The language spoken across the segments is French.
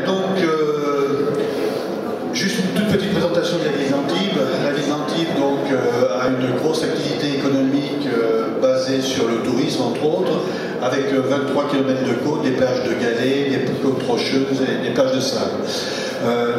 Donc, juste une toute petite présentation de la ville d'Antibes. La ville d'Antibes donc, a une grosse activité économique basée sur le tourisme, entre autres, avec 23 km de côte, des plages de galets, des côtes rocheuses et des plages de sable.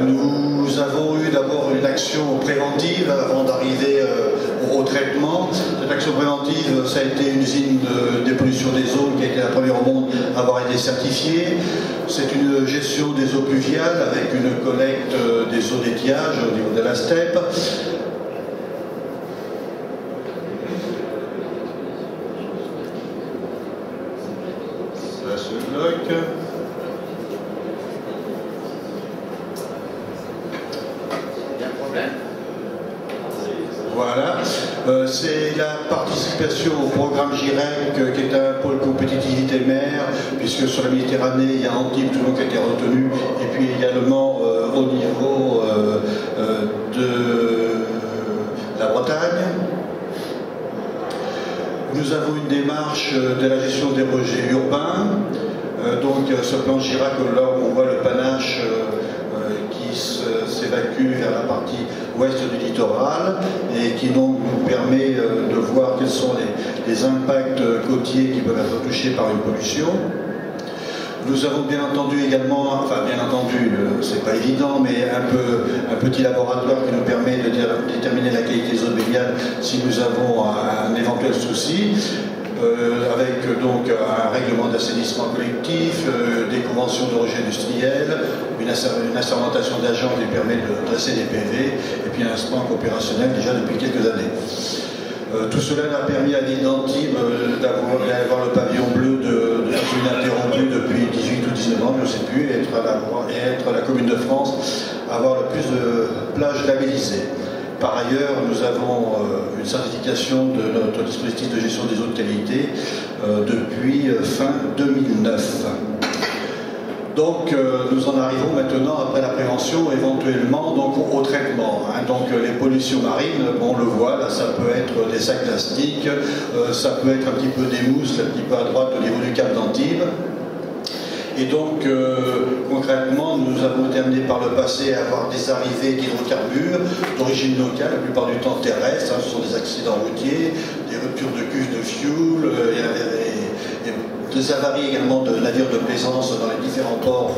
Nous avons eu d'abord une action préventive avant d'arriver au traitement. Cette action préventive, ça a été une usine de dépollution des eaux qui a été la première au monde à avoir été certifiée. C'est une gestion des eaux pluviales avec une collecte des eaux d'étiage au niveau de la steppe. Ça se bloque. Voilà, c'est la participation au programme GIREC qui est un pôle compétitivité mer, puisque sur la Méditerranée, il y a Antibes, Toulon qui a été retenu, et puis également au niveau de la Bretagne. Nous avons une démarche de la gestion des rejets urbains, donc ce plan GIREC, là où on voit le panache qui s'évacue vers la partie ouest du littoral et qui donc nous permet de voir quels sont les impacts côtiers qui peuvent être touchés par une pollution. Nous avons bien entendu également, enfin bien entendu, c'est pas évident, mais un petit laboratoire qui nous permet de déterminer la qualité des eaux de baignade si nous avons un éventuel souci. Avec donc un règlement d'assainissement collectif, des conventions de rejet industriel, une assermentation d'agents qui permet de dresser des PV, et puis un SPANC opérationnel déjà depuis quelques années. Tout cela a permis à l'île d'Antibes d'avoir le pavillon bleu de façon ininterrompue depuis 18 ou 19 ans, je ne sais plus, et être la commune de France à avoir le plus de plages labellisées. Par ailleurs, nous avons une certification de notre dispositif de gestion des eaux de qualité depuis fin 2009. Donc, nous en arrivons maintenant, après la prévention, éventuellement donc, au traitement. Donc, les pollutions marines, bon, on le voit, là, ça peut être des sacs plastiques, ça peut être un petit peu des mousses, un petit peu à droite au niveau du cap d'Antibes. Et donc, concrètement, nous avons été amenés par le passé à avoir des arrivées d'hydrocarbures d'origine locale, la plupart du temps terrestre. Ce sont des accidents routiers, des ruptures de cuves de fioul, des avaries également de navires de plaisance dans les différents ports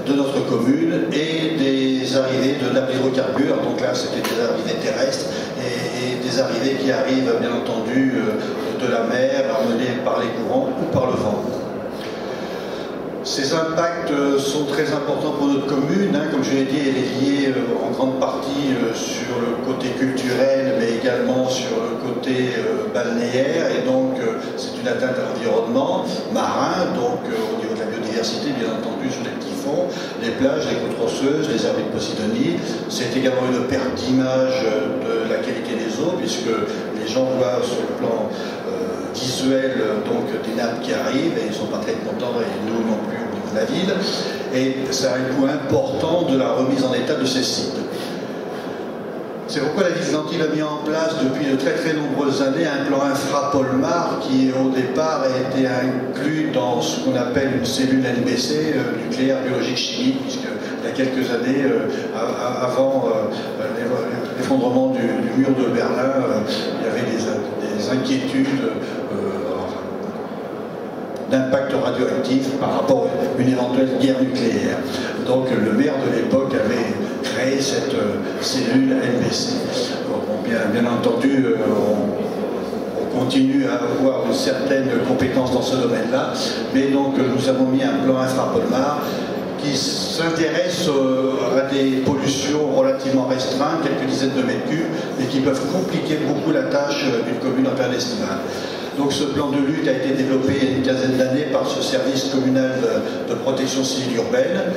de notre commune et des arrivées de hydrocarbures. Donc là, c'était des arrivées terrestres et des arrivées qui arrivent, bien entendu, de la mer, amenées par les courants ou par le vent. Ces impacts sont très importants pour notre commune, comme je l'ai dit, elle est liée en grande partie sur le côté culturel, mais également sur le côté balnéaire, et donc c'est une atteinte à l'environnement marin, donc au niveau de la biodiversité, bien entendu, sur les petits fonds, les plages, les côtes rocheuses, les herbes de Posidonie. C'est également une perte d'image de la qualité des eaux, puisque les gens voient sur le plan visuel donc des nappes qui arrivent et ils ne sont pas très contents et nous non plus au niveau de la ville, et ça a un coût important de la remise en état de ces sites. C'est pourquoi la ville d'Antibes a mis en place depuis de très nombreuses années un plan infra-Polmar qui au départ a été inclus dans ce qu'on appelle une cellule NBC, nucléaire biologique chimique, puisque il y a quelques années, avant l'effondrement du mur de Berlin, il y avait des inquiétudes d'impact radioactif par rapport à une éventuelle guerre nucléaire. Donc le maire de l'époque avait créé cette cellule NBC. Bon, bien entendu, on continue à avoir une certaine compétence dans ce domaine-là, mais donc nous avons mis un plan infra-Polmar qui s'intéresse à des pollutions relativement restreintes, quelques dizaines de mètres cubes, et qui peuvent compliquer beaucoup la tâche d'une commune en période estivale. Donc ce plan de lutte a été développé il y a une quinzaine d'années par ce service communal de protection civile urbaine,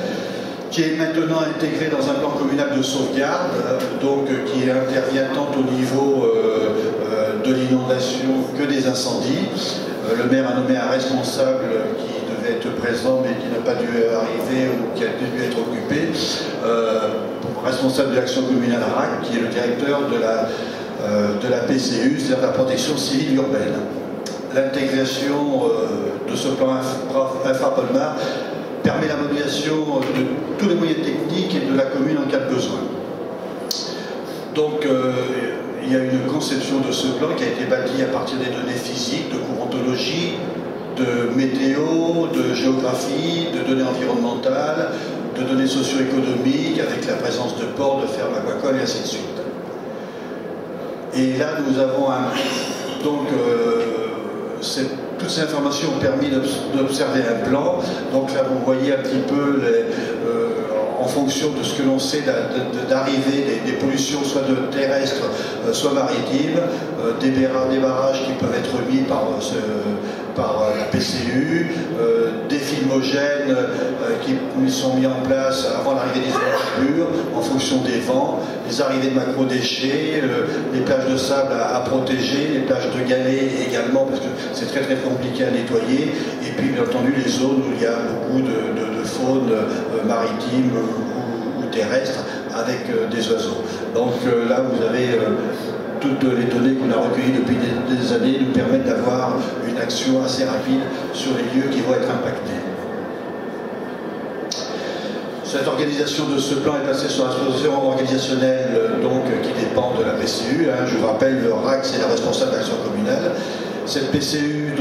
qui est maintenant intégré dans un plan communal de sauvegarde, donc qui intervient tant au niveau de l'inondation que des incendies. Le maire a nommé un responsable qui devait être présent mais qui n'a pas dû arriver ou qui a dû être occupé, responsable de l'action communale RAC, qui est le directeur de la PCU, c'est-à-dire la protection civile urbaine. L'intégration de ce plan infra-Polmar permet la mobilisation de la commune en cas de besoin. Donc, il y a une conception de ce plan qui a été bâtie à partir des données physiques, de courantologie, de météo, de géographie, de données environnementales, de données socio-économiques, avec la présence de ports, de fermes aquacoles et ainsi de suite. Et là, nous avons toutes ces informations ont permis d'observer un plan. Donc là, vous voyez un petit peu en fonction de ce que l'on sait d'arrivée des pollutions, soit de terrestres, soit maritimes, des barrages qui peuvent être mis par la PCU, des filmogènes qui sont mis en place avant l'arrivée des hydrocarbures, en fonction des vents, les arrivées de macro-déchets, les plages de sable à protéger, les plages de galets également, parce que c'est très très compliqué à nettoyer, et puis bien entendu les zones où il y a beaucoup de faune maritime ou terrestre avec des oiseaux. Donc là vous avez toutes les données qu'on a recueillies depuis des années nous permettent d'avoir une action assez rapide sur les lieux qui vont être impactés. Cette organisation de ce plan est placée sur la structure organisationnelle qui dépend de la PCU. Je vous rappelle, le RAC, c'est la responsable d'action communale. Cette PCU,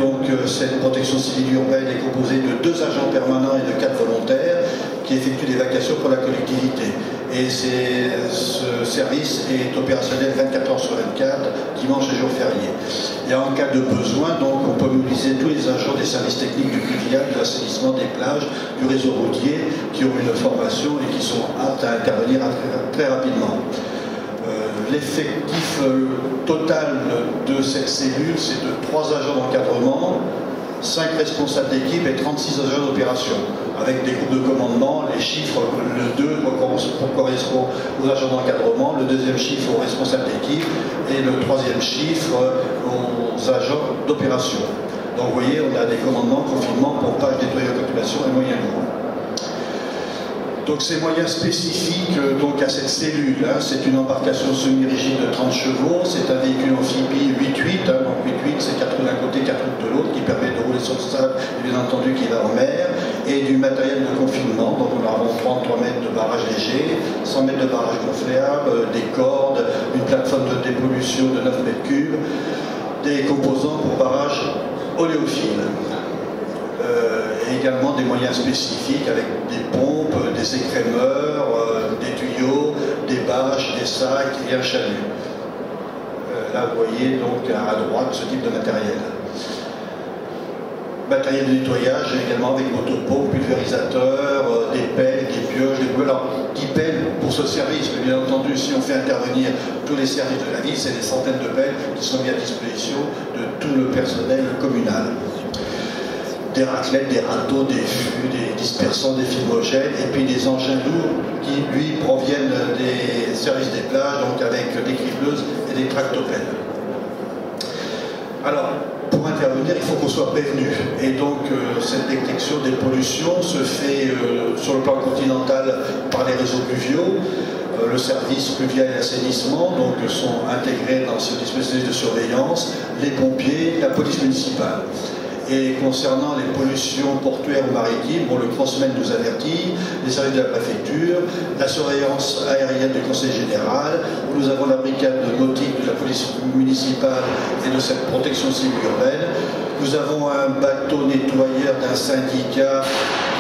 cette protection civile urbaine, est composée de 2 agents permanents et de 4 volontaires qui effectuent des vacations pour la collectivité. Et ce service est opérationnel 24 heures sur 24, dimanche et jours fériés. Et en cas de besoin, on peut mobiliser tous les agents des services techniques du pluvial, de l'assainissement, des plages, du réseau routier, qui ont une formation et qui sont aptes à intervenir très rapidement. L'effectif total de cette cellule, c'est de 3 agents d'encadrement, 5 responsables d'équipe et 36 agents d'opération, avec des groupes de commandement. Les chiffres, le 2 correspond aux agents d'encadrement, le 2e chiffre aux responsables d'équipe et le 3e chiffre aux agents d'opération. Donc vous voyez, on a des commandements, confinement, pompage, nettoyage de population et moyens lourds. Donc ces moyens spécifiques à cette cellule, c'est une embarcation semi-rigide de 30 chevaux, c'est un véhicule amphibie 8-8, donc 8-8 c'est 4 roues d'un côté, 4 roues de l'autre, qui permet de rouler sur le sable et bien entendu qui va en mer, et du matériel de confinement, donc nous avons 33 mètres de barrage léger, 100 mètres de barrage gonflable, des cordes, une plateforme de dépollution de 9 mètres cubes, des composants pour barrage oléophile. Et également des moyens spécifiques avec des pompes, des écrémeurs, des tuyaux, des bâches, des sacs et un chalut. Là, vous voyez donc à droite ce type de matériel. Matériel de nettoyage également avec motopompe, pulvérisateur, des pelles, des pioches, des boules. Alors, 10 pelles pour ce service, mais bien entendu, si on fait intervenir tous les services de la ville, c'est des centaines de pelles qui sont mises à disposition de tout le personnel communal. Des raclettes, des râteaux, des fûts, des dispersants, des filmogènes, et puis des engins lourds qui, lui, proviennent des services des plages, donc avec des cribleuses et des tractopelles. Alors, pour intervenir, il faut qu'on soit prévenu. Et donc, cette détection des pollutions se fait sur le plan continental par les réseaux pluviaux. Le service pluvial et assainissement sont intégrés dans ce dispositif de surveillance, les pompiers, la police municipale. Et concernant les pollutions portuaires ou maritimes, le Crossmen nous avertit, les services de la préfecture, la surveillance aérienne du conseil général, où nous avons la brigade nautique de la police municipale et de cette protection civile urbaine. Nous avons un bateau nettoyeur d'un syndicat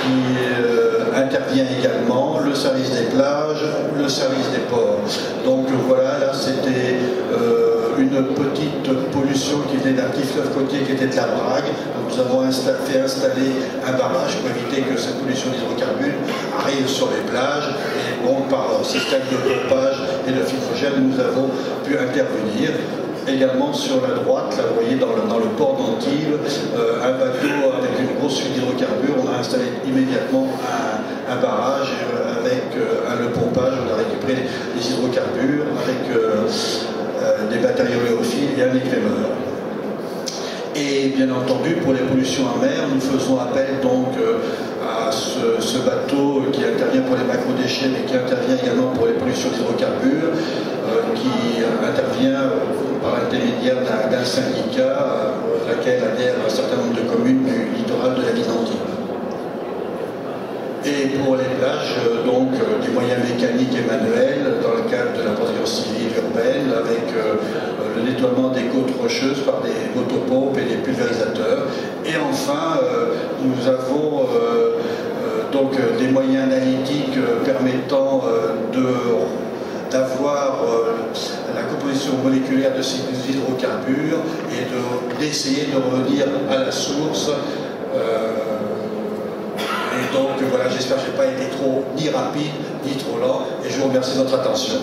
qui intervient également, le service des plages, le service des ports. Donc voilà, là c'était une petite pollution qui venait d'un petit fleuve côtier qui était de la Brague. Donc nous avons fait installer un barrage pour éviter que cette pollution d'hydrocarbures arrive sur les plages. Et par système de pompage et de filtrogène, nous avons pu intervenir. Également sur la droite, là vous voyez dans le port d'Antibes, un bateau avec une grosse fuite d'hydrocarbures. On a installé immédiatement un barrage avec le pompage. On a récupéré les hydrocarbures avec des batteries oléophiles et un écrémeur. Et bien entendu, pour les pollutions en mer, nous faisons appel à ce bateau qui intervient pour les macro-déchets, mais qui intervient également pour les pollutions d'hydrocarbures, qui intervient par l'intermédiaire d'un syndicat à laquelle adhèrent un certain nombre de communes du littoral de la ville d'Antibes. Et pour les plages, donc des moyens mécaniques et manuels dans le cadre de la protection civile urbaine avec le nettoiement des côtes rocheuses par des motopompes et des pulvérisateurs. Et enfin, nous avons donc des moyens analytiques permettant d'avoir la composition moléculaire de ces hydrocarbures et d'essayer de revenir à la source. Et donc voilà, j'espère que je n'ai pas été trop ni rapide ni trop lent, et je vous remercie de votre attention.